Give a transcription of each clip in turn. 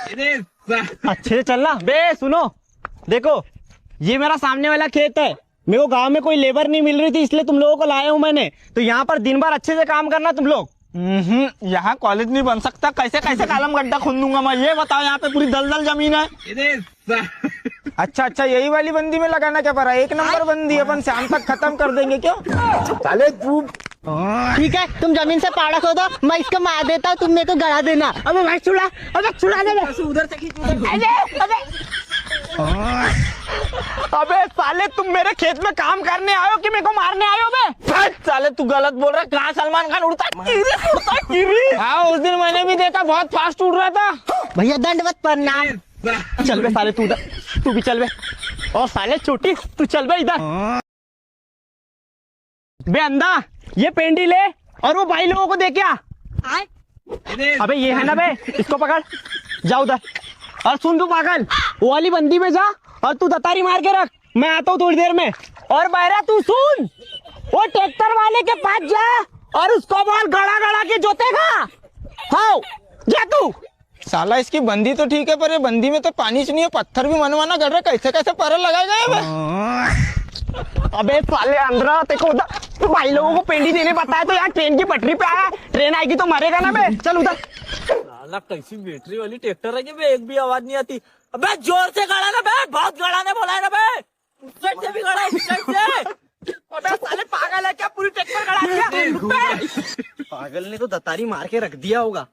अच्छे से चलना बे। सुनो देखो, ये मेरा सामने वाला खेत है। मेरे को गांव में कोई लेबर नहीं मिल रही थी, इसलिए तुम लोगों को लाया हूं मैंने। तो यहाँ पर दिन भर अच्छे से काम करना तुम लोग। यहाँ कॉलेज नहीं बन सकता, कैसे कैसे कालम गड्ढा खोद दूंगा मैं। ये बताओ, यहाँ पे पूरी दलदल जमीन है। अच्छा, यही वाली बंदी में लगाना क्या पड़ा? एक नंबर बंदी, अपन शाम तक खत्म कर देंगे। क्यों चले तू? ठीक है, तुम जमीन से पाड़ा खोदो, मैं इसको मार देता हूँ, तुम मेरे को गड़ा देना। अबे भाई छुड़ा, अबे छुड़ा दे उधर से खींच। अबे साले, तुम मेरे खेत में काम करने आयो कि मेरे को मारने आयो बे? साले तू गलत बोल रहा है। कहाँ सलमान खान उड़ता है? हाँ, उस दिन मैंने भी देखा, बहुत फास्ट उड़ रहा था। भैया दंडवत प्रणाम। चल बे साले, तू भी चल बे। और साले छोटी, तू चल बे इधर। बे अंधा, ये पेंडी ले और वो भाई लोगों को दे क्या। अबे ये है ना बे, इसको पकड़, जा उधर। और सुन तू पागल, वो वाली बंदी में जा और तू दतारी मार के रख, मैं आता हूँ थोड़ी देर में। और बहरा तू सुन, वो ट्रैक्टर वाले के पास जा और उसको बोल गड़ा गड़ा के जोतेगा। हाँ जा तू। साला इसकी बंदी तो ठीक है, पर ये बंदी में तो पानी से नहीं है, पत्थर भी मनवाना कर रहा। कैसे कैसे पर लगाएगा। अबे साले अंदर देखो, तो भाई लोगों को पेंडी देने बताया तो यार ट्रेन की पटरी पे आया। ट्रेन आएगी तो मरेगा ना बे। चल उधर। साला कैसी बैटरी वाली ट्रैक्टर है कि बे, एक भी आवाज नहीं आती। अबे जोर से गड़ा ना बे, बहुत गड़ा ने बोला है ना बे। उस साइड से भी गड़ा, उस साइड से। अबे साले पागल है क्या? पूरी ट्रैक्टर गड़ा दिया। पागल ने तो दतारी मार के रख दिया होगा।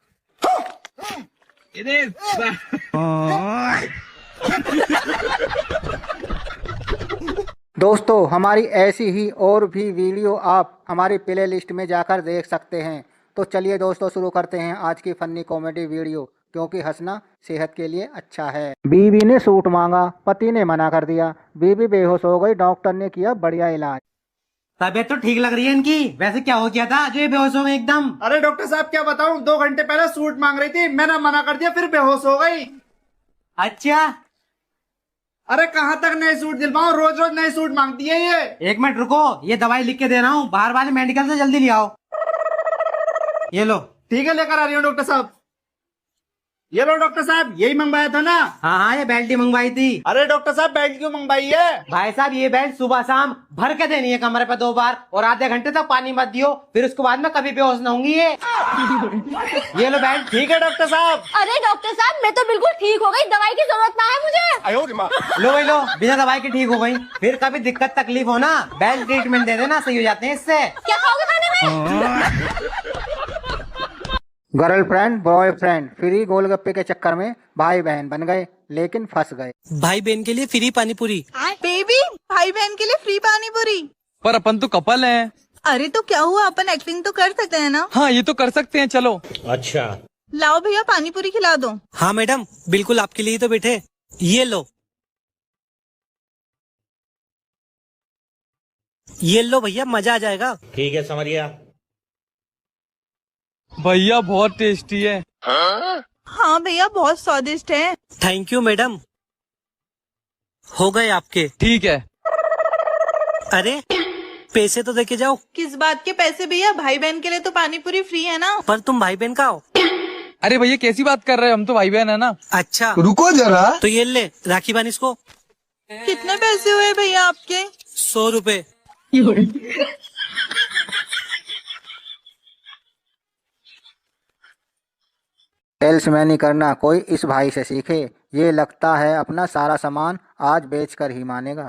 दोस्तों, हमारी ऐसी ही और भी वीडियो आप हमारी प्ले लिस्ट में जाकर देख सकते हैं। तो चलिए दोस्तों, शुरू करते हैं आज की फनी कॉमेडी वीडियो, क्योंकि हंसना सेहत के लिए अच्छा है। बीवी ने सूट मांगा, पति ने मना कर दिया, बीवी बेहोश हो गई, डॉक्टर ने किया बढ़िया इलाज। तबीयत तो ठीक लग रही है इनकी। वैसे क्या हो गया था जो ये बेहोश हो गए एकदम? अरे डॉक्टर साहब क्या बताऊं, 2 घंटे पहले सूट मांग रही थी, मैंने मना कर दिया, फिर बेहोश हो गई। अच्छा, अरे कहाँ तक नए सूट दिलवाऊं, रोज रोज नए सूट मांगती है ये। एक मिनट रुको, ये दवाई लिख के दे रहा हूँ, बाहर वाले मेडिकल से जल्दी ले आओ। ये लो। ठीक है, लेकर आ रही हूँ डॉक्टर साहब। ये लो डॉक्टर साहब, यही मंगवाया था ना? हाँ, ये बेल्ट ही मंगवाई थी। अरे डॉक्टर साहब, बेल्ट क्यों मंगवाई है? भाई साहब, ये बेल्ट सुबह शाम भर के देनी है कमरे पे 2 बार, और आधे घंटे तक पानी मत दियो, फिर उसके बाद में कभी बेहोश न होंगी ये लो बेल्ट। ठीक है डॉक्टर साहब। अरे डॉक्टर साहब, मैं तो बिल्कुल ठीक हो गई, दवाई की जरूरत ना है मुझे। लो भाई लो, बिना दवाई के ठीक हो गई। फिर कभी दिक्कत तकलीफ हो ना, बेल्ट ट्रीटमेंट दे देना, सही हो जाते हैं इससे। क्या खाओगे खाने में? गर्लफ्रेंड बॉयफ्रेंड फ्री गोलगप्पे के चक्कर में भाई बहन बन गए, लेकिन फंस गए। भाई बहन के लिए फ्री पानी पूरी। बेबी, भाई बहन के लिए फ्री पानी पूरी। पर अपन तो कपल हैं। अरे तो क्या हुआ, अपन एक्टिंग तो कर सकते हैं ना? हाँ, ये तो कर सकते हैं, चलो। अच्छा, लाओ भैया, पानी पूरी खिला दो। हाँ मैडम, बिल्कुल आपके लिए तो बैठे। ये लो, ये लो भैया, मजा आ जाएगा। ठीक है, समझ गया। भैया बहुत टेस्टी है। हाँ भैया, बहुत स्वादिष्ट है। Thank you madam. हो गए आपके। ठीक है। अरे पैसे तो देके जाओ। किस बात के पैसे भैया, भाई बहन के लिए तो पानी पूरी फ्री है ना। पर तुम भाई बहन का हो। अरे भैया कैसी बात कर रहे हो, हम तो भाई बहन है ना। अच्छा रुको जरा। तो ये ले, राखी बांध इसको। कितने पैसे हुए भैया आपके? 100 रुपए। सेल्समैनी करना कोई इस भाई से सीखे, ये लगता है अपना सारा सामान आज बेचकर ही मानेगा।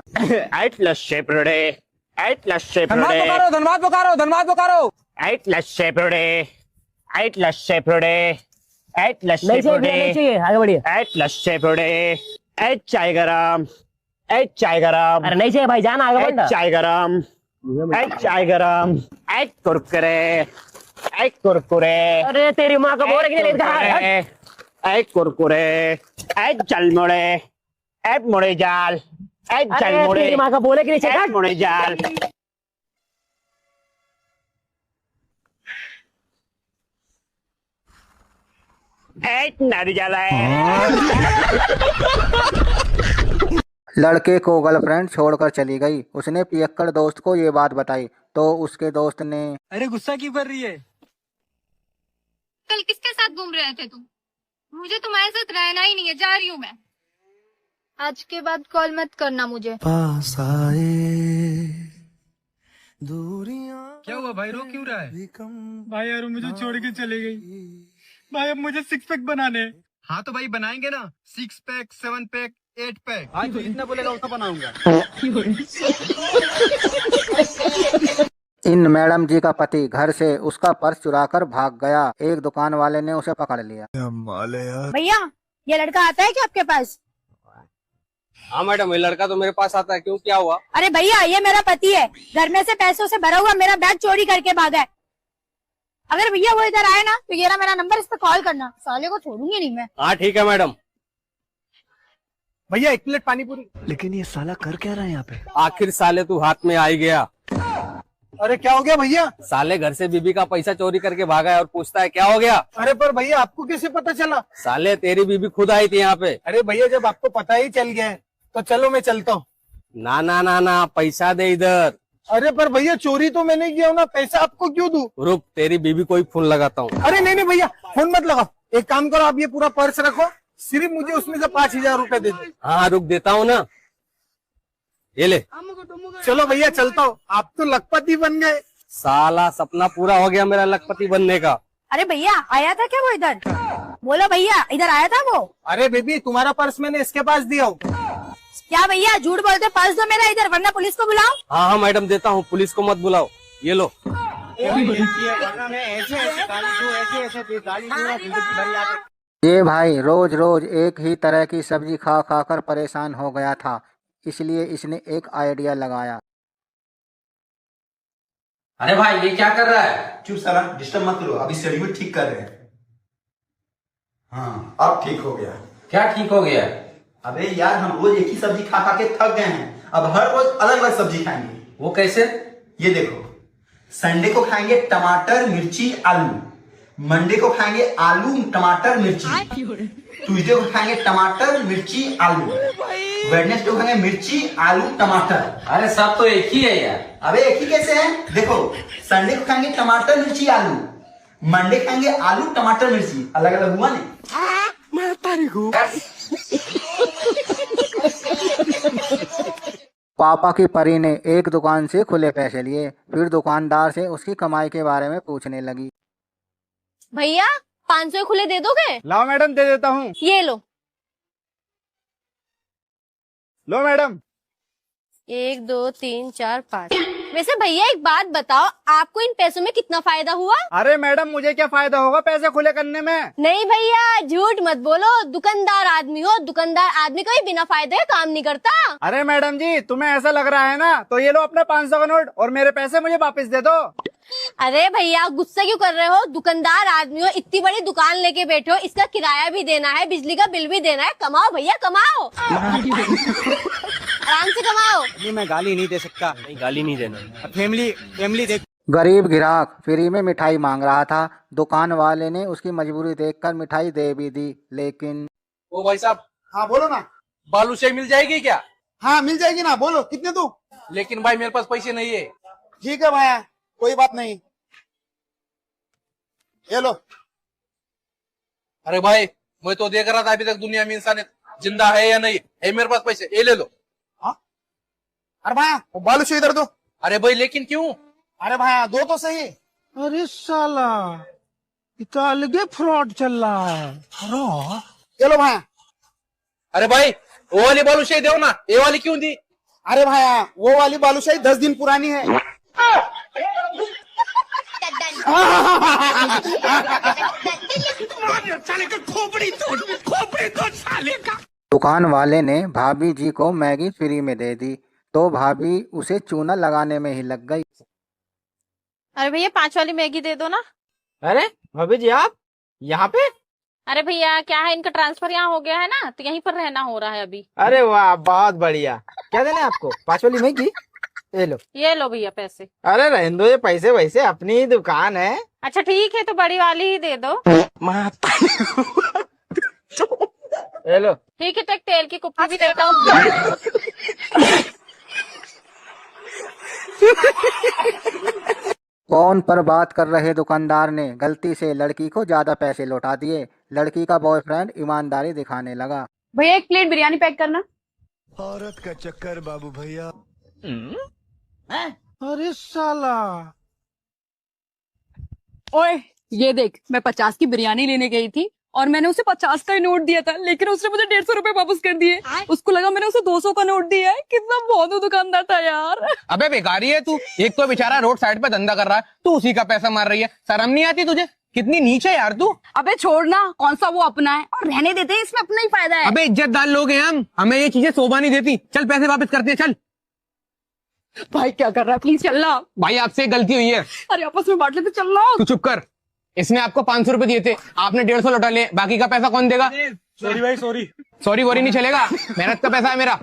धनबाद बोकारो। आगे बढ़िए। चाय गरम। अरे नहीं चाहिए भाई, जान आगे बढ़। चाय गरम। कुरकुरे। अरे तेरी माँ का बोल कुरकुरे। जलमुड़े। मुड़े जाल। जलमुड़े। तेरी माँ का बोले कि नहीं चाहिए। मुड़े जाल। लड़के को गर्लफ्रेंड छोड़कर चली गई, उसने पियक्कड़ दोस्त को ये बात बताई, तो उसके दोस्त ने, अरे गुस्सा क्यों कर रही है? कल किसके साथ घूम रहे थे तुम? मुझे तुम्हारे साथ रहना ही नहीं है, जा रही हूँ मैं। आज के बाद कॉल मत करना मुझे। क्या हुआ भाई, रो क्यों रहा है? भाई यार मुझे छोड़ के चली गई भाई, अब मुझे 6 पैक बनाने। हाँ तो भाई बनाएंगे ना, 6 पैक 7 पैक 8 पैक। भाई तो जितना बोलेगा उतना बनाऊंगा। इन मैडम जी का पति घर से उसका पर्स चुराकर भाग गया। एक दुकान वाले ने उसे पकड़ लिया। भैया ये लड़का आता है क्या आपके पास? हाँ मैडम, ये लड़का तो मेरे पास आता है, क्यों क्या हुआ? अरे भैया ये मेरा पति है, घर में से पैसों से भरा हुआ मेरा बैग चोरी करके भागा है। अगर भैया वो इधर आए ना तो ये रहा मेरा नंबर, इस पे कॉल करना, साले को छोड़ूंगी नहीं मैं। हाँ ठीक है मैडम। भैया 1 प्लेट पानी पूरी। लेकिन ये साला कर क्या रहा है यहाँ पे? आखिर साले तू हाथ में आ ही गया। अरे क्या हो गया भैया? साले घर से बीबी का पैसा चोरी करके भागा है और पूछता है क्या हो गया। अरे पर भैया आपको कैसे पता चला? साले तेरी बीबी खुद आई थी यहाँ पे। अरे भैया जब आपको पता ही चल गया है तो चलो मैं चलता हूँ। ना ना ना ना, पैसा दे इधर। अरे पर भैया चोरी तो मैंने किया हूँ ना, पैसा आपको क्यों दूं? रुक, तेरी बीबी को ही फोन लगाता हूँ। अरे नहीं नहीं भैया फोन मत लगाओ, एक काम करो आप ये पूरा पर्स रखो, सिर्फ मुझे उसमें से 5,000 रुपए दे दो। हाँ रुक, देता हूँ ना, ये ले। चलो भैया चलता हूँ, आप तो लखपति बन गए। साला सपना पूरा हो गया मेरा लखपति बनने का। अरे भैया आया था क्या वो इधर? बोलो भैया इधर आया था वो? अरे बेबी तुम्हारा पर्स मैंने इसके पास दिया हूँ। क्या भैया झूठ बोलते, पर्स दो मेरा इधर वरना पुलिस को बुलाओ। हाँ हाँ मैडम देता हूँ, पुलिस को मत बुलाओ, ये लो। ये भाई रोज रोज एक ही तरह की सब्जी खा खा कर परेशान हो गया था, इसलिए इसने एक आइडिया लगाया। अरे भाई ये क्या कर रहा है? चुप साला, डिस्टर्ब मत करो, अभी शेड्यूल ठीक कर रहे हैं। हाँ अब ठीक हो गया। क्या ठीक हो गया? अबे यार हम रोज एक ही सब्जी खा खा के थक गए हैं, अब हर रोज अलग अलग सब्जी खाएंगे। वो कैसे? ये देखो, संडे को खाएंगे टमाटर मिर्ची आलू, मंडे को खाएंगे आलू टमाटर मिर्ची, ट्यूसडे को खाएंगे टमाटर मिर्ची आलू, वेडनेसडे को खाएंगे मिर्ची आलू टमाटर। अरे सब तो एक ही है यार। अबे एक ही कैसे है? देखो संडे को खाएंगे टमाटर मिर्ची आलू, मंडे खाएंगे आलू टमाटर मिर्ची, अलग अलग हुआ नहीं? पापा की परी ने एक दुकान से खुले पैसे लिए, फिर दुकानदार से उसकी कमाई के बारे में पूछने लगी। भैया 500 खुले दे दोगे? लाओ मैडम दे देता हूँ। ये लो। लो मैडम। 1 2 3 4 5। वैसे भैया एक बात बताओ, आपको इन पैसों में कितना फायदा हुआ? अरे मैडम मुझे क्या फायदा होगा पैसे खुले करने में? नहीं भैया झूठ मत बोलो, दुकानदार आदमी हो, दुकानदार आदमी कोई बिना फायदे काम नहीं करता। अरे मैडम जी तुम्हें ऐसा लग रहा है ना, तो ये लो अपना 500 का नोट और मेरे पैसे मुझे वापस दे दो। अरे भैया गुस्सा क्यों कर रहे हो? दुकानदार आदमी हो, इतनी बड़ी दुकान लेके बैठे हो, इसका किराया भी देना है, बिजली का बिल भी देना है, कमाओ भैया कमाओ। आराम से कमाओ। नहीं मैं गाली नहीं दे सकता। नहीं गाली नहीं देना। फैमिली देख। गरीब ग्राहक फ्री में मिठाई मांग रहा था, दुकान वाले ने उसकी मजबूरी देखकर मिठाई दे भी दी, लेकिन ओ भाई साहब। हाँ बोलो ना। बालूशाही मिल जाएगी क्या? हाँ मिल जाएगी ना, बोलो कितने दूं? लेकिन भाई मेरे पास पैसे नहीं है। ठीक है भैया कोई बात नहीं, ये लो। अरे भाई मैं तो देख रहा था अभी तक दुनिया में इंसान जिंदा है या नहीं है, मेरे पास पैसे, ये ले लो। अरे भैया वो बालूशाही इधर दो। अरे भाई लेकिन क्यों? अरे भैया दो तो सही। अरे साला इतना अलगे फ्रॉड चल रहा है। ये लो भैया। अरे भाई वो वाली बालूशाही दो ना, ये वाली क्यों दी? अरे भैया वो वाली बालूशाही 10 दिन पुरानी है। दुकान वाले ने भाभी जी को मैगी फ्री में दे दी, तो भाभी उसे चूना लगाने में ही लग गई। अरे भैया 5 वाली मैगी दे दो ना। अरे भाभी जी आप यहाँ पे? अरे भैया क्या है, इनका ट्रांसफर यहाँ हो गया है ना, तो यहीं पर रहना हो रहा है अभी। अरे वाह बहुत बढ़िया। क्या देना है आपको? 5 वाली मैगी? ये लो भैया पैसे। अरे रहने दो ये पैसे, वैसे अपनी ही दुकान है। अच्छा ठीक है तो बड़ी वाली ही दे दो। ये लो। ठीक है तो एक तेल की कुप्पी भी देता हूँ। फोन पर बात कर रहे दुकानदार ने गलती से लड़की को ज्यादा पैसे लौटा दिए, लड़की का बॉयफ्रेंड ईमानदारी दिखाने लगा। भैया एक प्लेट बिरयानी पैक करना। औरत का चक्कर बाबू भैया। अरे साला। ओए ये देख, मैं 50 की बिरयानी लेने गई थी और मैंने उसे 50 का ही नोट दिया था, लेकिन उसने मुझे 150 रुपए वापस कर दिए। उसको लगा मैंने उसे 200 का नोट दिया है। कितना बहुत दुकानदार था यार। अबे बेकारी है तू, एक तो बेचारा रोड साइड पे धंधा कर रहा है, तू उसी का पैसा मार रही है। शर्म नहीं आती तुझे? कितनी नीचे यार तू। अबे छोड़ना, कौन सा वो अपना है, और रहने देते हैं, इसमें अपना ही फायदा है। अबे इज्जतदार लोग हैं हम, हमें ये चीजें शोभा नहीं देती। चल पैसे वापस करते हैं, चल। भाई क्या कर रहा है, प्लीज चलना। भाई आपसे एक गलती हुई है। अरे आपस में बांट लेते, चलना। तू चुप कर। इसने आपको 500 रुपए दिए थे, आपने 150 लौटा लिए, बाकी का पैसा कौन देगा? सॉरी भाई सॉरी। सॉरी वोरी नहीं चलेगा, मेहनत का पैसा है मेरा।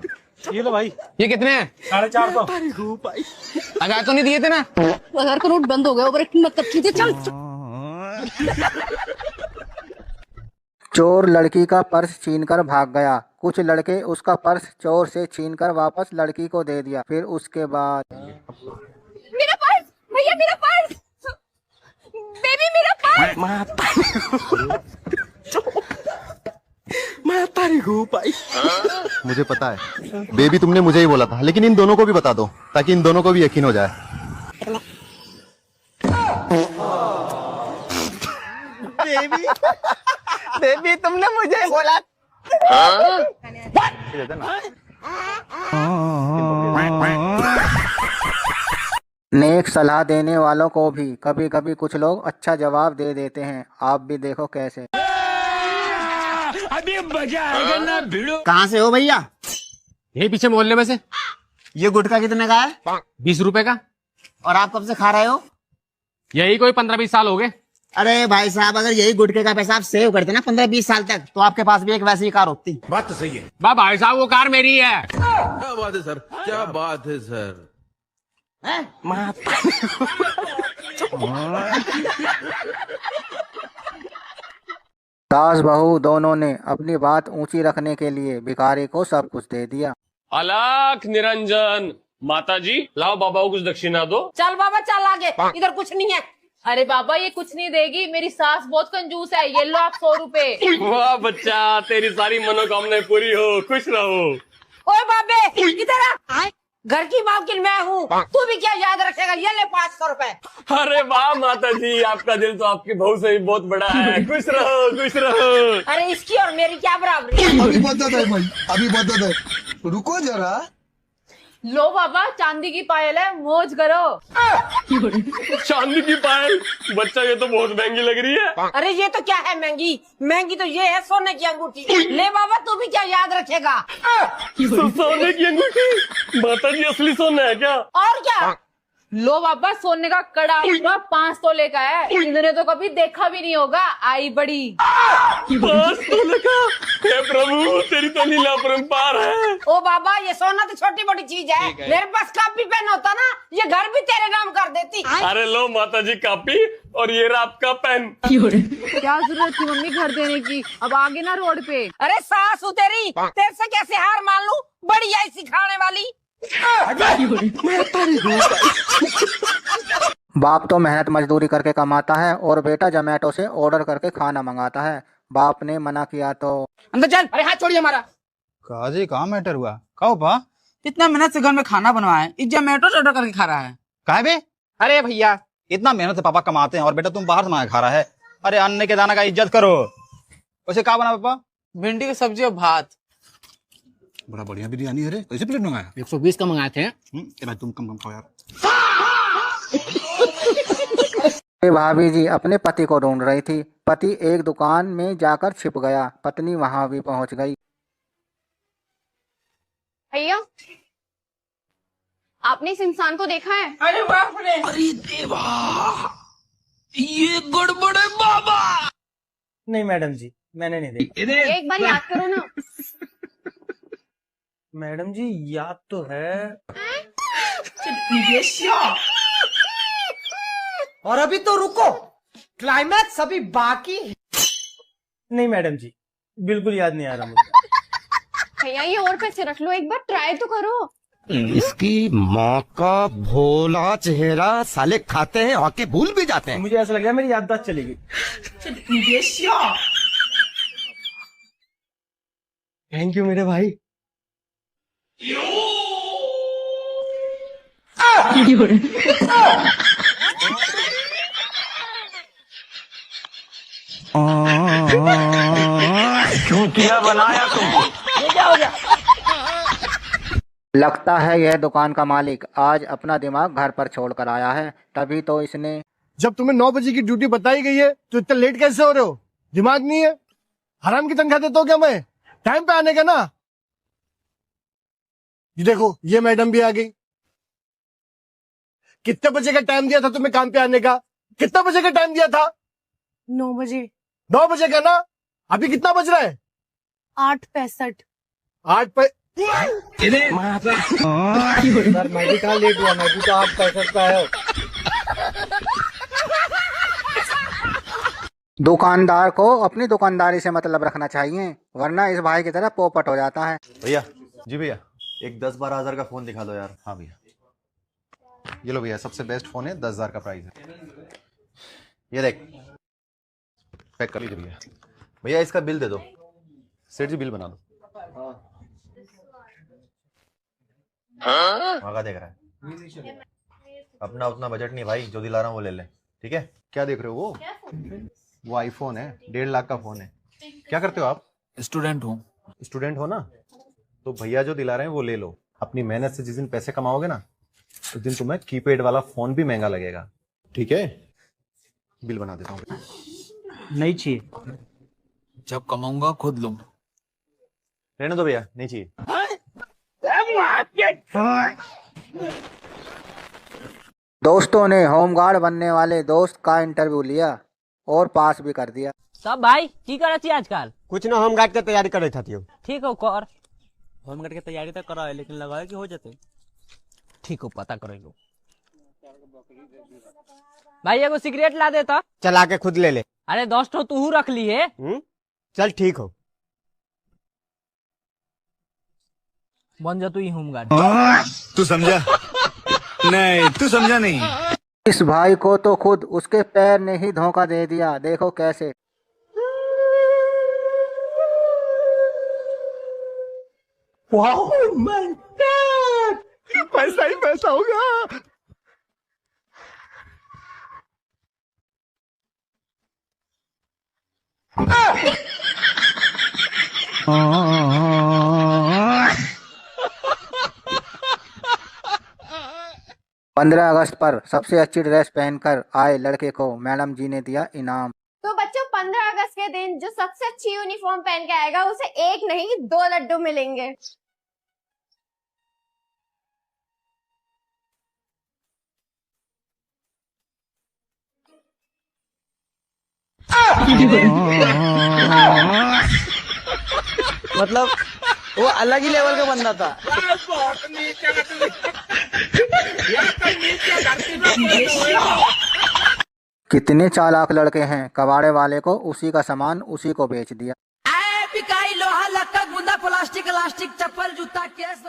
ये लो भाई। ये कितने हैं? 450। हजार तो नहीं दिए थे ना? 1000 का नोट बंद हो गया, ओवर मत कर, चल। चोर लड़की का पर्स छीनकर भाग गया। कुछ लड़के उसका पर्स चोर से छीनकर वापस लड़की को दे दिया। फिर उसके बाद मेरा पर्स भैया, मेरा पर्स बेबी, मेरा पर्स। मुझे पता है बेबी, तुमने मुझे ही बोला था, लेकिन इन दोनों को भी बता दो ताकि इन दोनों को भी यकीन हो जाए। बेबी तुमने मुझे ही बोला। नेक सलाह देने वालों को भी कभी कभी कुछ लोग अच्छा जवाब दे देते हैं। आप भी देखो कैसे। कहाँ से हो भैया? यही पीछे मोहल्ले में से। ये गुटखा कितने का है? 20 रुपए का। और आप कब से खा रहे हो? यही कोई 15-20 साल हो गए। अरे भाई साहब, अगर यही गुटखे का पैसा आप सेव करते ना 15-20 साल तक, तो आपके पास भी एक वैसी कार होती। बात तो सही है। भाई साहब वो कार मेरी है। क्या बात है सर, क्या बात है सर। सास बहू दोनों ने अपनी बात ऊंची रखने के लिए भिखारी को सब कुछ दे दिया। अलख निरंजन, माता जी लाओ बाबा को कुछ दक्षिणा दो। चल बाबा चल आगे, इधर कुछ नहीं है। अरे बाबा ये कुछ नहीं देगी, मेरी सास बहुत कंजूस है। ये लो आप 100 रुपए। वाह बच्चा, तेरी सारी मनोकामनाएं पूरी हो, खुश रहो। ओए बाबे इधर आ, घर की मालकिन मैं हूँ, तू भी क्या याद रखेगा। ये ले 500 रुपए। अरे वाह माता जी, आपका दिल तो आपकी बहू से भी बहुत बड़ा है। खुश रहो, खुश रहो। अरे इसकी और मेरी क्या बराबरी है। अभी बता दे भाई, अभी बता दे, रुको जरा। लो बाबा चांदी की पायल है, मौज करो। चांदी की पायल? बच्चा ये तो बहुत महंगी लग रही है। अरे ये तो क्या है महंगी, महंगी तो ये है सोने की अंगूठी। ले बाबा तू भी क्या याद रखेगा। सोने की अंगूठी? माता जी असली सोना है क्या? और क्या। लो बाबा सोने का कड़ा पूरा 5 तोले का है। इन्होंने तो कभी देखा भी नहीं होगा। आई बड़ी 5 तोले का? हे प्रभु तेरी तो लीला अपरंपार है। ओ बाबा ये सोना तो छोटी मोटी चीज है, मेरे पास कापी पेन होता ना, ये घर भी तेरे नाम कर देती। अरे लो माता जी कापी, और ये रहा आपका पेन। क्या जरूरत थी मम्मी घर देने की, अब आगे ना रोड पे। अरे सास हूँ तेरी, तेरे से कैसे हार मान लूं, बड़ी आई सिखाने वाली। बाप तो मेहनत मजदूरी करके कमाता है और बेटा जोमेटो से ऑर्डर करके खाना मंगाता है। बाप ने मना किया तो अंदर चल। अरे हाथ छोड़िए हमारा। काजी कहाँ मैटर हुआ? कहो पा इतना मेहनत से घर में खाना बनवाए, इस जोमेटो से ऑर्डर करके खा रहा है। काहे बे? अरे भैया इतना मेहनत से पापा कमाते हैं और बेटा तुम बाहर से मंगा खा रहा है। अरे अन्न के दाना का इज्जत करो। वैसे क्या बना पापा? भिंडी की सब्जी और भात। बड़ा बढ़िया बिरयानी है रे। कैसे प्लेट मंगाया? 120 का मंगाए थे। भाई तुम कम खाओ यार। भाभी जी अपने पति को ढूंढ रही थी। पति एक दुकान में जाकर छिप गया। पत्नी वहां भी पहुंच गई। भैया आपने इस इंसान को देखा है? अरे बाप रे, अरे देवा, ये गड़बड़ है बाबा। नहीं मैडम जी मैंने नहीं देखा। एक बार याद करो ना। मैडम जी याद तो है। और अभी तो रुको, क्लाइमैक्स अभी बाकी। नहीं मैडम जी बिल्कुल याद नहीं आ रहा मुझे। भैया ये और पैसे रख लो, एक बार ट्राई तो करो। इसकी माँ का भोला चेहरा, साले खाते हैं आके भूल भी जाते हैं। मुझे ऐसा लग रहा है मेरी याददाश्त चली गई। थैंक यू मेरे भाई। चूतिया बनाया तुमको। ये क्या हो गया? लगता है यह दुकान का मालिक आज अपना दिमाग घर पर छोड़ कर आया है, तभी तो इसने। जब तुम्हें 9 बजे की ड्यूटी बताई गई है तो इतना लेट कैसे हो रहे हो? दिमाग नहीं है? हराम की तनख्वाह देता हूँ क्या मैं? टाइम पे आने का ना। ये देखो ये मैडम भी आ गई। कितने बजे का टाइम दिया था तुम्हें काम पे आने का? कितना बजे का टाइम दिया था? 9 बजे। 9 बजे का ना। अभी कितना बज रहा है? 8:65। 8 पे सर मैं भी कहाँ लेट हुआ, मैं भी तो 8:65 पे आया हूँ। दुकानदार को अपनी दुकानदारी से मतलब रखना चाहिए, वरना इस भाई की तरह पोपट हो जाता है। भैया जी भैया, एक 10-12 हजार का फोन दिखा दो यार। हाँ भैया, ये लो भैया, सबसे बेस्ट फोन है, 10,000 का प्राइस है। ये देख, पैक कर लीजिए भैया। भैया इसका बिल दे दो, सेठ जी बिल बना दो। आगा देख रहा है, अपना उतना बजट नहीं भाई, जो दिला रहा हूँ वो ले ले, ठीक है? क्या देख रहे हो? वो आईफोन है, 1.5 लाख का फोन है। क्या करते हो आप? स्टूडेंट हूँ। स्टूडेंट हो ना, तो भैया जो दिला रहे हैं वो ले लो। अपनी मेहनत से जिस दिन पैसे कमाओगे ना, उस दिन तुम्हें कीपैड वाला फोन भी महंगा लगेगा, ठीक है? बिल बना देता हूँ। नहीं चाहिए। जब कमाऊंगा खुद लूंगा। रहने दो भैया, नहीं चाहिए। दोस्तों ने होमगार्ड बनने वाले दोस्त का इंटरव्यू लिया और पास भी कर दिया। सब भाई की करे थी आजकल? कुछ ना, होमगार्ड की तैयारी कर रही थी। ठीक हो कर। होमगार्ड की तैयारी तो करा है, लेकिन लगाए कि हो जाते। ठीक हो, पता करेंगे। भाई एगो सिगरेट ला देता। चला के खुद ले ले। अरे 10 ठो तू रख ली है। चल ठीक हो। बन जा तू ही होमगार्ड। तू समझा नहीं, तू समझा नहीं। इस भाई को तो खुद उसके पैर ने ही धोखा दे दिया, देखो कैसे। पैसा ही पैसा होगा। पंद्रह अगस्त पर सबसे अच्छी ड्रेस पहनकर आए लड़के को मैडम जी ने दिया इनाम। तो बच्चों 15 अगस्त के दिन जो सबसे अच्छी यूनिफॉर्म पहन के आएगा उसे एक नहीं 2 लड्डू मिलेंगे। मतलब वो अलग ही लेवल का बंदा था। कितने चालाक लड़के हैं, कबाड़े वाले को उसी का सामान उसी को बेच दिया। पिकाई लोहा लक्का गुंदा प्लास्टिक इलास्टिक चप्पल जूता केस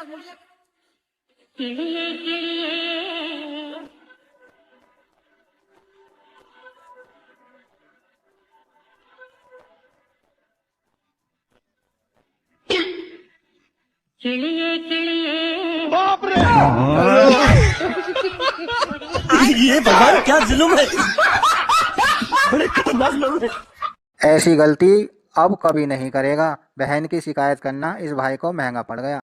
ये भगवान क्या जुल्म है। बड़े खतरनाक लोग हैं। ऐसी गलती अब कभी नहीं करेगा। बहन की शिकायत करना इस भाई को महंगा पड़ गया।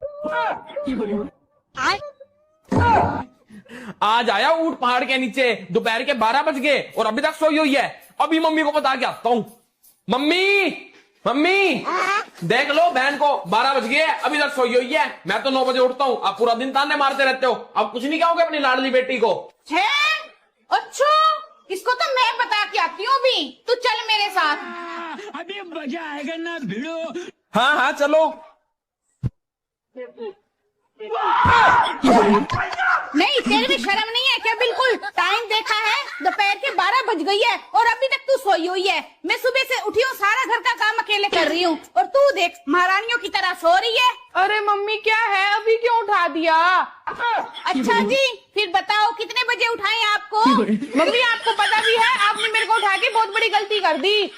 आज आया ऊंट पहाड़ के नीचे, दोपहर के 12 बज गए और अभी तक सोई हुई है। अभी मम्मी को बता के आता हूँ। मम्मी मम्मी देख लो बहन को, 12 बज गए अभी तक सोई हुई है। मैं तो 9 बजे उठता हूँ, आप पूरा दिन ताने मारते रहते हो। अब कुछ नहीं कहोगे अपनी लाडली बेटी को? है? अच्छा, इसको तो मैं बता के आती हूँ भी। तू चल मेरे साथ। अभी मजा आएगा ना भिड़ो। हाँ हाँ चलो। नहीं, तेरे में शर्म नहीं है क्या? बिल्कुल टाइम देखा है, दोपहर के 12 बज गई है और अभी तक तू सोई हुई है। मैं सुबह से उठी हूँ, सारा घर का काम अकेले कर रही हूँ और तू देख महारानियों की तरह सो रही है। अरे मम्मी क्या है, अभी क्यों उठा दिया? अच्छा जी, फिर बताओ कितने बजे उठाएं आपको? मम्मी आपको पता भी है, आपने मेरे को उठा के बहुत बड़ी गलती कर दी।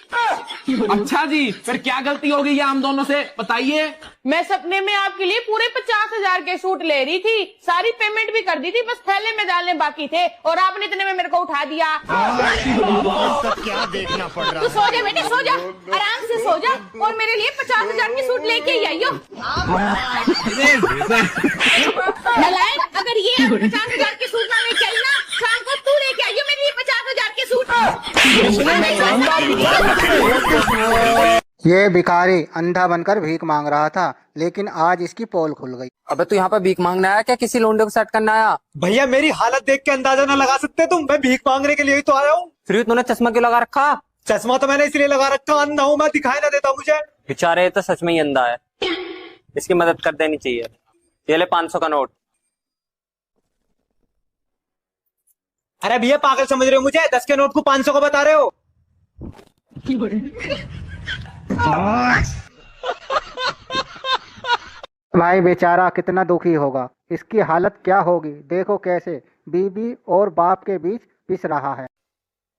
अच्छा जी, फिर क्या गलती हो गई है हम दोनों से, बताइए। मैं सपने में आपके लिए पूरे 50,000 के सूट ले रही थी, सारी पेमेंट भी कर दी थी, बस थैले में डालने बाकी थे और आपने इतने में मेरे को उठा दिया। क्या देखना पड़ रहा तू सो जा बेटे, सो जा, आराम से सो जा और मेरे लिए 50,000 के सूट लेके ही आइयो। नलायक, अगर ये 50,000 के सूट ना लेके आई ना, शाम को तू लेके आइयो मेरे लिए 50,000 के सूट। ये भिखारी अंधा बनकर भीख मांग रहा था, लेकिन आज इसकी पोल खुल गई। अबे तू यहाँ पे भीख मांगने आया क्या, किसी लोंडे को सेट करना आया? भैया मेरी हालत देख के अंदाजा ना लगा सकते तुम, मैं भीख मांगने के लिए ही तो आया हूँ। फिर तूने चश्मा क्यों लगा रखा? चश्मा तो मैंने इसलिए लगा रखा, अंधा हूँ मैं, दिखाई ना देता मुझे। बेचारे तो सच में ही अंधा है, इसकी मदद कर देनी चाहिए। ये ले 500 का नोट। अरे भैया पागल समझ रहे हो मुझे? 10 के नोट को 500 का बता रहे हो? भाई बेचारा कितना दुखी होगा, इसकी हालत क्या होगी। देखो कैसे बीबी और बाप के बीच पिस रहा है।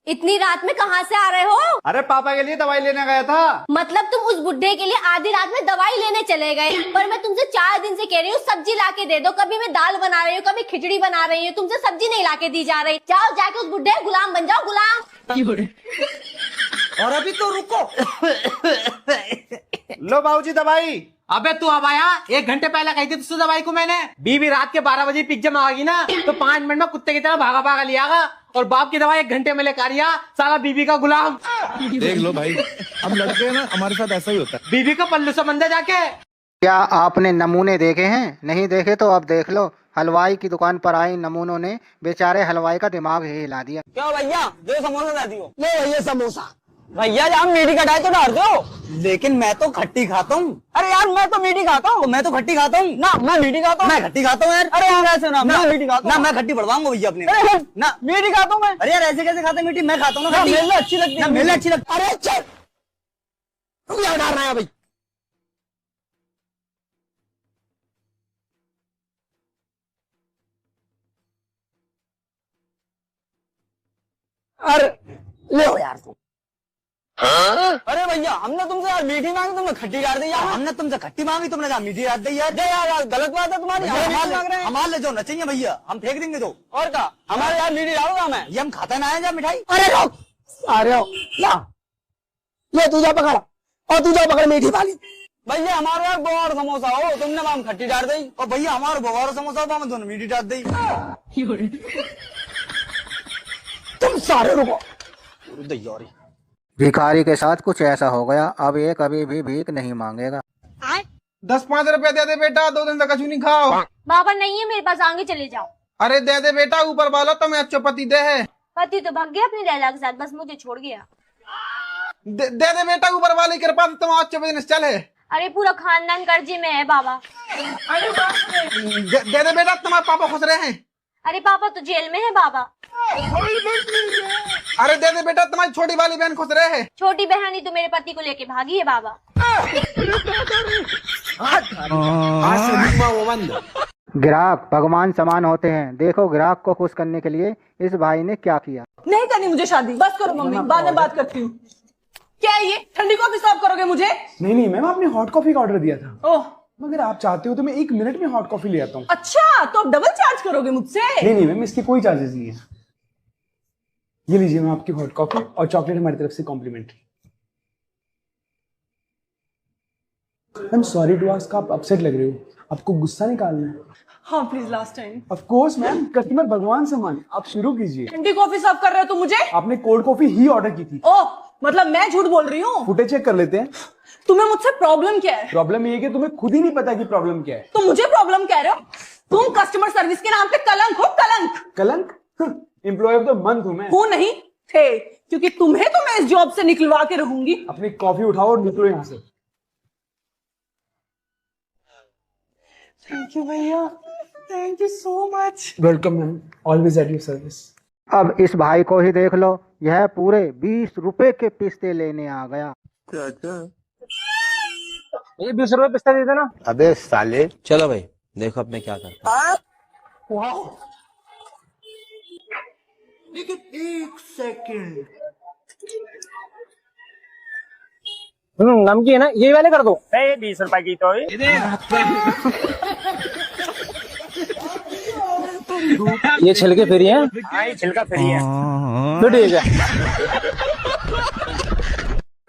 इतनी रात में कहाँ से आ रहे हो? अरे पापा के लिए दवाई लेने गया था। मतलब तुम उस बुड्ढे के लिए आधी रात में दवाई लेने चले गए? पर मैं तुमसे 4 दिन से कह रही हूँ सब्जी लाके दे दो। कभी मैं दाल बना रही हूँ, कभी खिचड़ी बना रही हूँ, तुमसे सब्जी नहीं लाके दी जा रही। जाओ जाके उस बुड्ढे का गुलाम बन जाओ, गुलाम। और अभी तो रुको। लो बाबूजी दवाई। अबे तू अब आया, 1 घंटे पहले कही थी तुझसे दवाई को मैंने। बीबी रात के 12 बजे पिज्जा मांगी ना, तो 5 मिनट में कुत्ते की तरह भागा भागा लियागा, और बाप की दवाई 1 घंटे में लेकर आया, साला बीबी का गुलाम। देख लो भाई, हम लड़के हैं ना, हमारे साथ ऐसा ही होता है। बीबी का पल्लू से बंदा जाके। क्या आपने नमूने देखे हैं? नहीं देखे तो अब देख लो। हलवाई की दुकान पर आई नमूनों ने बेचारे हलवाई का दिमाग ही हिला दिया। क्यों भैया, दो समोसा ला दियो। ले भैया समोसा। भैया जहाँ मीठी कटाई तो डाल दो। लेकिन मैं तो खट्टी खाता हूँ। अरे यार मैं तो मीठी खाता हूँ। मैं तो खट्टी खाता हूँ ना, मैं मीठी खाता हूँ। मैं खट्टी खाता हूँ यार। अरे यार ऐसे ना, मैं मीठी खाता हूँ ना, मैं खट्टी बढ़वाऊंगा भैया अपनी ना, मीठी खाता हूँ मैं। अरे यार ऐसे कैसे खाते मीठी? मैं खाता हूँ ना, मेरे अच्छी लगती है, मेरे अच्छी लगती। अरे चल क्या डाल रहा है भाई? अरे ले यार तुम। अरे भैया हमने तुमसे यार मीठी मांगी, तुमने खट्टी डाल दी यार। हमने तुमसे खट्टी मांगी, तुमने कहा मीठी डाल दी यार। यार गलत बात है तुम्हारी। हमारे जो न चाहिए भैया, हम फेंक देंगे तो। और क्या हमारे यार मीठी डालूंगा मैं, ये हम खाते ना है मिठाई। अरे रोक, अरे ला ये तुझा पकड़ और तुझा पकड़ मीठी वाली। भैया हमारे यार बोर समोसा हो, तुमने हम खट्टी डाल दी, और भैया हमारे बोर समोसा हो, दोनों मीठी डाल दी। तुम सारे रुको। भिखारी के साथ कुछ ऐसा हो गया, अब ये कभी भी भीख नहीं मांगेगा। 10-5 रुपए दे दे बेटा, 2 दिन तक कछु नहीं खाओ। बाबा नहीं है मेरे पास, आगे चले जाओ। अरे दे दे बेटा, ऊपर वाला तुम्हें अच्छा पति दे है। पति तो भाग गया अपनी लैला के साथ, बस मुझे छोड़ गया। दे दे बेटा, ऊपर वाले की कृपा तुम अच्छे बिजनेस चले। अरे पूरा खानदान कर्जे में है बाबा। दे दे बेटा, तुम्हारे पापा खुश रहे हैं। अरे पापा तो जेल में है बाबा। अरे दे दे बेटा, तुम्हारी छोटी वाली बहन खुश रहे है। छोटी बहन ही तो मेरे पति को लेके भागी है बाबा। ग्राहक भगवान समान होते हैं। देखो ग्राहक को खुश करने के लिए इस भाई ने क्या किया। नहीं करनी मुझे शादी, बस करो मम्मी, बाद में बात करती हूँ। क्या है ये, ठंडी कॉफी सर्व करोगे मुझे? नहीं मैम, आपने हॉट कॉफी का ऑर्डर दिया था। ओह, मगर आप चाहते हो तो मैं 1 मिनट में हॉट कॉफी ले आता हूँ। अच्छा तो आप डबल चार्ज करोगे मुझसे? नहीं मैम, इसकी कोई चार्जेस नहीं है। ये लीजिए मैम आपकी हॉट कॉफी, और चॉकलेट हमारी तरफ से complimentary. Ma'am sorry to ask, आप अपसेट लग रहे हो, आपको गुस्सा निकालना है। हाँ please last time. Of course ma'am, customer भगवान समान, आप शुरू कीजिए। ठंडी कॉफी सर्व कर रहे हो तुम मुझे? आपने कोल्ड कॉफी ही ऑर्डर की थी। ओह, मतलब मैं झूठ बोल रही हूँ? फुटेज चेक कर लेते हैं। तुम्हें मुझसे प्रॉब्लम क्या है? प्रॉब्लम ये है कि तुम्हें खुद ही नहीं पता कि प्रॉब्लम क्या है। तुम मुझे प्रॉब्लम कह रहे हो? तुम कस्टमर सर्विस के नाम पे कलंक हो, कलंक। कलंक? एम्प्लॉय ऑफ द मंथ हूँ मैं। हूँ नहीं थे, क्योंकि तुम्हें तो मैं इस जॉब से निकलवा के रहूंगी। अपनी कॉफी उठाओ और निकलो यहाँ से। थैंक यू भैया, thank you so much. Welcome ma'am, always at your service. अब इस भाई को ही देख लो, यह पूरे 20 रुपए के पिस्ते लेने आ गया। ये 20 रुपए पिस्ता दे देना। अबे साले, चलो भाई देखो अब मैं क्या करता हूँ। लेकिन एक सेकंड, नमकीन है ना, ये वाले कर दो। 20 रुपए की तो ये छिलके फ्री है। हाँ, ये छिलका फ्री है तो ठीक है।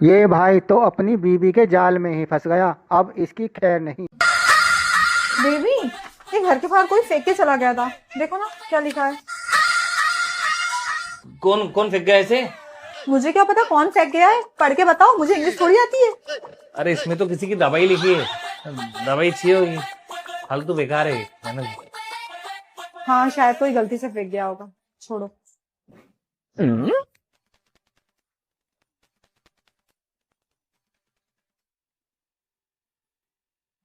ये भाई तो अपनी बीवी के जाल में ही फंस गया, अब इसकी खैर नहीं। बेबी, ये घर के बाहर कोई फेंक के चला गया था, देखो ना क्या लिखा है। कौन कौन फेंक गया ऐसे? मुझे क्या पता कौन फेंक गया है, पढ़ के बताओ, मुझे इंग्लिश थोड़ी आती है। अरे इसमें तो किसी की दवाई लिखी है, दवाई चाहिए होगी, फालतू बेकार है मैंने। हाँ शायद कोई गलती से फेंक गया होगा, छोड़ो।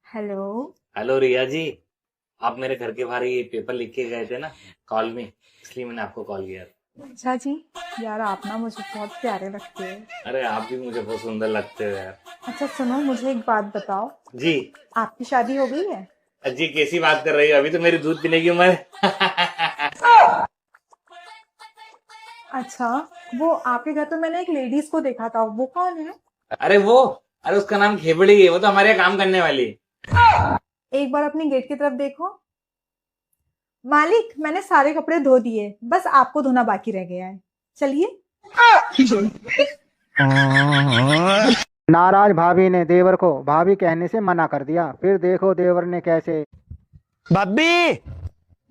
हेलो। हेलो रिया जी, आप मेरे घर के बाहर ये पेपर लिख के गए थे ना कॉल में, इसलिए मैंने आपको कॉल किया। अच्छा जी, यार आप ना मुझे बहुत प्यारे लगते हैं। अरे आप भी मुझे बहुत सुंदर लगते हो यार। अच्छा सुनो, मुझे एक बात बताओ, जी आपकी शादी हो गई है? जी कैसी बात कर रही हो, अभी तो मेरी दूध पीने की उम्र। अच्छा, वो आपके घर पे मैंने एक लेडीज को देखा था, वो कौन है? अरे उसका नाम खेबड़ी है, वो तो हमारे यहाँ काम करने वाली है। एक बार अपनी गेट की तरफ देखो। मालिक, मैंने सारे कपड़े धो दिए, बस आपको धोना बाकी रह गया है, चलिए। नाराज भाभी ने देवर को भाभी कहने से मना कर दिया, फिर देखो देवर ने कैसे। भाभी,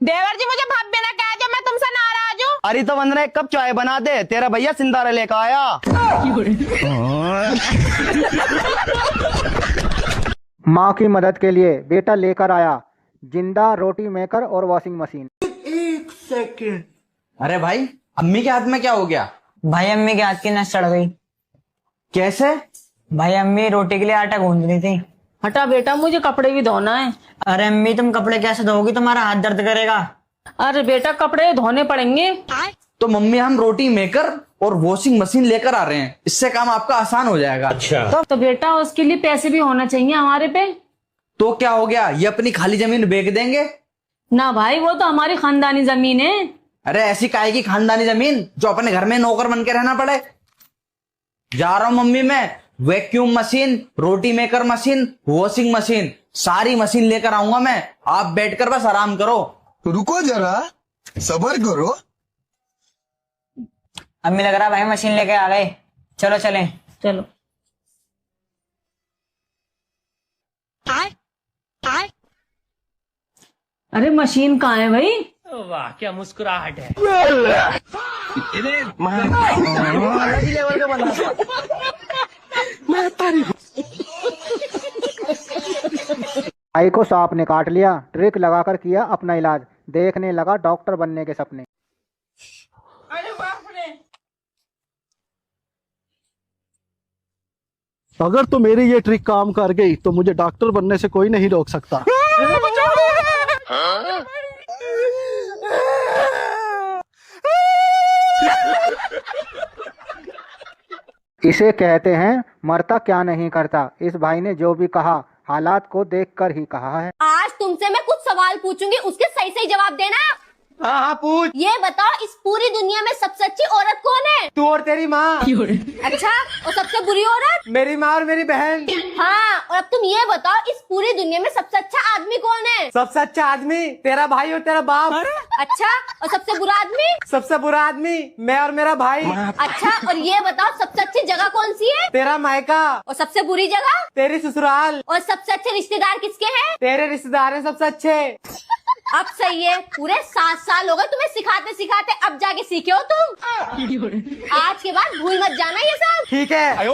देवर जी मुझे भाभी ना कह दो, मैं तुमसे नाराज हूँ। अरे तो वंदना एक कप चाय बना दे, तेरा भैया सिंधारा लेकर आया। माँ की मदद के लिए बेटा लेकर आया जिंदा रोटी मेकर और वॉशिंग मशीन। एक सेकंड, अरे भाई, अम्मी के हाथ में क्या हो गया? भाई अम्मी के हाथ की नस चढ़ गई। कैसे? भाई अम्मी रोटी के लिए आटा गूंद रही थी। हटा बेटा, मुझे कपड़े भी धोना है। अरे अम्मी तुम कपड़े कैसे धोगी, तुम्हारा हाथ दर्द करेगा। अरे बेटा कपड़े धोने पड़ेंगे। तो मम्मी हम रोटी मेकर और वॉशिंग मशीन लेकर आ रहे हैं, इससे काम आपका आसान हो जाएगा। अच्छा तो बेटा उसके लिए पैसे भी होना चाहिए हमारे पे। तो क्या हो गया, ये अपनी खाली जमीन बेच देंगे? ना भाई, वो तो हमारी खानदानी जमीन है। अरे ऐसी काहे की खानदानी जमीन जो अपने घर में नौकर बन के रहना पड़े। जा रहा हूं मम्मी, मैं वैक्यूम मशीन, रोटी मेकर मशीन, वॉशिंग मशीन, सारी मशीन लेकर आऊंगा मैं। आप बैठकर बस आराम करो। रुको जरा, सब्र करो। अम्मी लग रहा भाई मशीन लेके आ गए, चलो चलें। चलो। अरे मशीन कहाँ है भाई? वाह क्या मुस्कुराहट है। भाई को सांप ने काट लिया, ट्रिक लगाकर किया अपना इलाज, देखने लगा डॉक्टर बनने के सपने। अरे बाप रे। अगर तो मेरी ये ट्रिक काम कर गई तो मुझे डॉक्टर बनने से कोई नहीं रोक सकता। इसे कहते हैं मरता क्या नहीं करता। इस भाई ने जो भी कहा हालात को देखकर ही कहा है। आज तुमसे मैं कुछ सवाल पूछूंगी, उसके सही सही जवाब देना। हाँ पूछ। ये बताओ, इस पूरी दुनिया में सबसे अच्छी औरत कौन है? तू और तेरी माँ। अच्छा, और सबसे बुरी औरत? मेरी माँ और मेरी बहन। हाँ, और अब तुम ये बताओ, इस पूरी दुनिया में सबसे अच्छा आदमी कौन है? सबसे अच्छा आदमी तेरा भाई और तेरा बाप। अच्छा, और सबसे बुरा आदमी? सबसे बुरा आदमी मैं और मेरा भाई। अच्छा, और ये बताओ, सबसे अच्छी जगह कौन सी है? तेरा मायका। और सबसे बुरी जगह? तेरी ससुराल। और सबसे अच्छे रिश्तेदार किसके हैं? तेरे रिश्तेदार हैं सबसे अच्छे। अब सही है, पूरे 7 साल हो गए तुम्हें सिखाते सिखाते, अब जाके सीखे हो तुम। आज के बाद भूल मत जाना ये सब। ठीक है।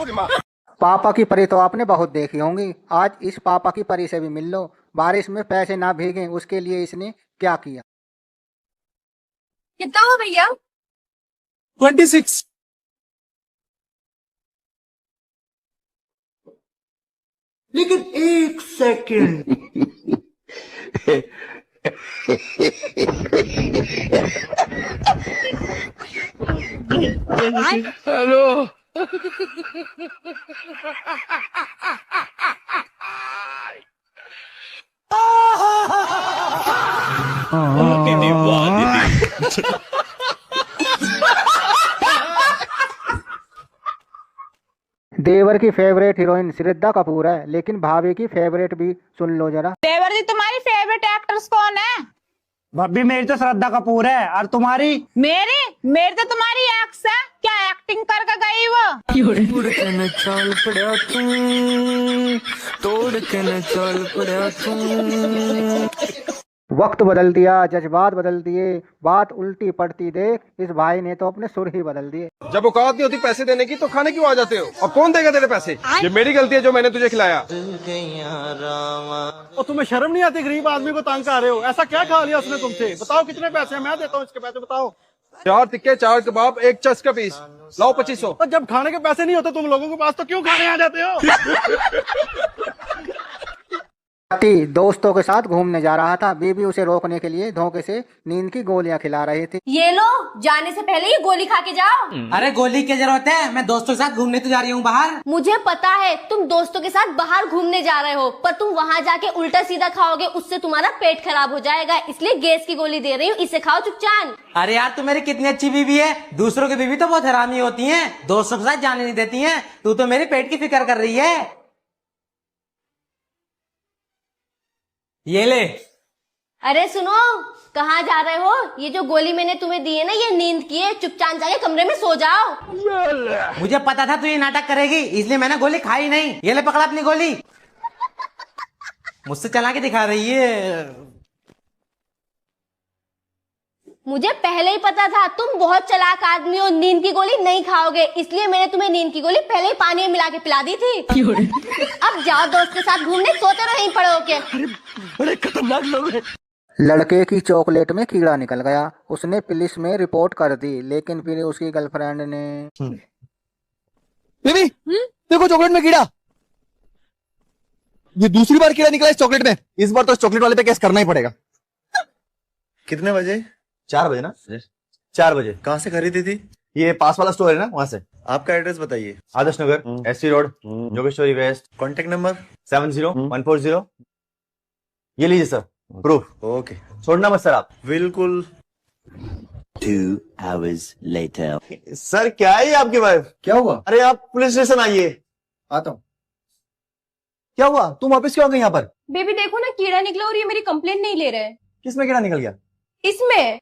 पापा की परी तो आपने बहुत देखी होंगी, आज इस पापा की परी से भी मिल लो। बारिश में पैसे ना भीगे उसके लिए इसने क्या किया। कितना हो भैया? 26। लेकिन एक सेकंड, हेलो। देवर की फेवरेट हीरोइन श्रद्धा कपूर है, लेकिन भाभी की फेवरेट भी सुन लो जरा। देवर जी तुम्हारी फेवरेट एक्ट्रेस कौन है? भाभी मेरी तो श्रद्धा कपूर है, और तुम्हारी? मेरी तो तुम्हारी एक्स है। क्या एक्टिंग करके गई वो? वक्त बदल दिया, जज्बात बदल दिए, बात उल्टी पड़ती देख इस भाई ने तो अपने सुर ही बदल दिए। जब औकात नहीं होती पैसे देने की तो खाने क्यों आ जाते हो? और कौन देगा तेरे पैसे? ये मेरी गलती है जो मैंने तुझे खिलाया। और तुम्हें शर्म नहीं आती? गरीब आदमी को तंग कर रहे हो। ऐसा क्या खा लिया उसने तुमसे? बताओ कितने पैसे? मैं देता हूँ इसके पैसे, बताओ। 4 टिक्के, 4 कबाब, 1 चस का पीस, लाओ 2500। और जब खाने के पैसे नहीं होते तुम लोगों के पास तो क्यों खाने आ जाते हो? दोस्तों के साथ घूमने जा रहा था, बीबी उसे रोकने के लिए धोखे से नींद की गोलियां खिला रही थी। ये लो, जाने से पहले ये गोली खा के जाओ। अरे गोली की जरूरत है, मैं दोस्तों के साथ घूमने तो जा रही हूँ बाहर। मुझे पता है तुम दोस्तों के साथ बाहर घूमने जा रहे हो, पर तुम वहाँ जाके उल्टा सीधा खाओगे, उससे तुम्हारा पेट खराब हो जाएगा। इसलिए गैस की गोली दे रही हूँ, इसे खाओ चुपचाप। अरे यार तू मेरी कितनी अच्छी बीवी है। दूसरों की बीवी तो बहुत हरामी होती है, दोस्तों के साथ जाने नहीं देती है। तू तो मेरे पेट की फिक्र कर रही है। ये ले। अरे सुनो, कहाँ जा रहे हो? ये जो गोली मैंने तुम्हें दी है ना, ये नींद की है। चुपचाप जाके कमरे में सो जाओ। मुझे पता था तू ये नाटक करेगी, इसलिए मैंने गोली खाई नहीं। ये ले पकड़ा अपनी गोली। मुझसे चला के दिखा रही है। मुझे पहले ही पता था तुम बहुत चालाक आदमी हो, नींद की गोली नहीं खाओगे, इसलिए मैंने तुम्हें नींद की गोली पहले ही पानी में मिला के पिला दी थी। अब जाओ दोस्त के साथ घूमने, सोते रहो यहीं पड़े होके। बड़े खतरनाक लोग हैं। लड़के की चॉकलेट में कीड़ा निकल गया, उसने पुलिस में रिपोर्ट कर दी, लेकिन फिर उसकी गर्लफ्रेंड ने बेबी देखो चॉकलेट में कीड़ा। ये दूसरी बार कीड़ा निकला इस चॉकलेट में। इस बार तो इस चॉकलेट वाले पे केस करना ही पड़ेगा। कितने बजे? 4 बजे ना? 4 बजे। कहाँ से खरीदी थी? ये पास वाला स्टोर है ना, वहाँ से। आपका एड्रेस बताइए। Adarsh Nagar, SC road, Jogeshwari west. Contact number 70140। ये लीजिए सर, प्रूफ। ओके, छोड़ना मत सर आप। बिल्कुल। 2 hours later. सर क्या है ये आपकी वाइफ? क्या हुआ? अरे आप पुलिस स्टेशन आइए। आता हूँ। क्या हुआ? तुम वापस क्यों आ गई यहाँ पर? बेबी देखो ना, कीड़ा निकला और ये मेरी कंप्लेंट नहीं ले रहे। किसमें कीड़ा निकल गया? इसमें।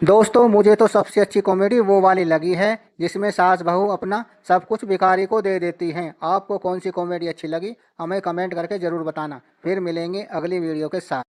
दोस्तों मुझे तो सबसे अच्छी कॉमेडी वो वाली लगी है जिसमें सास बहू अपना सब कुछ भिखारी को दे देती हैं। आपको कौन सी कॉमेडी अच्छी लगी हमें कमेंट करके जरूर बताना। फिर मिलेंगे अगली वीडियो के साथ।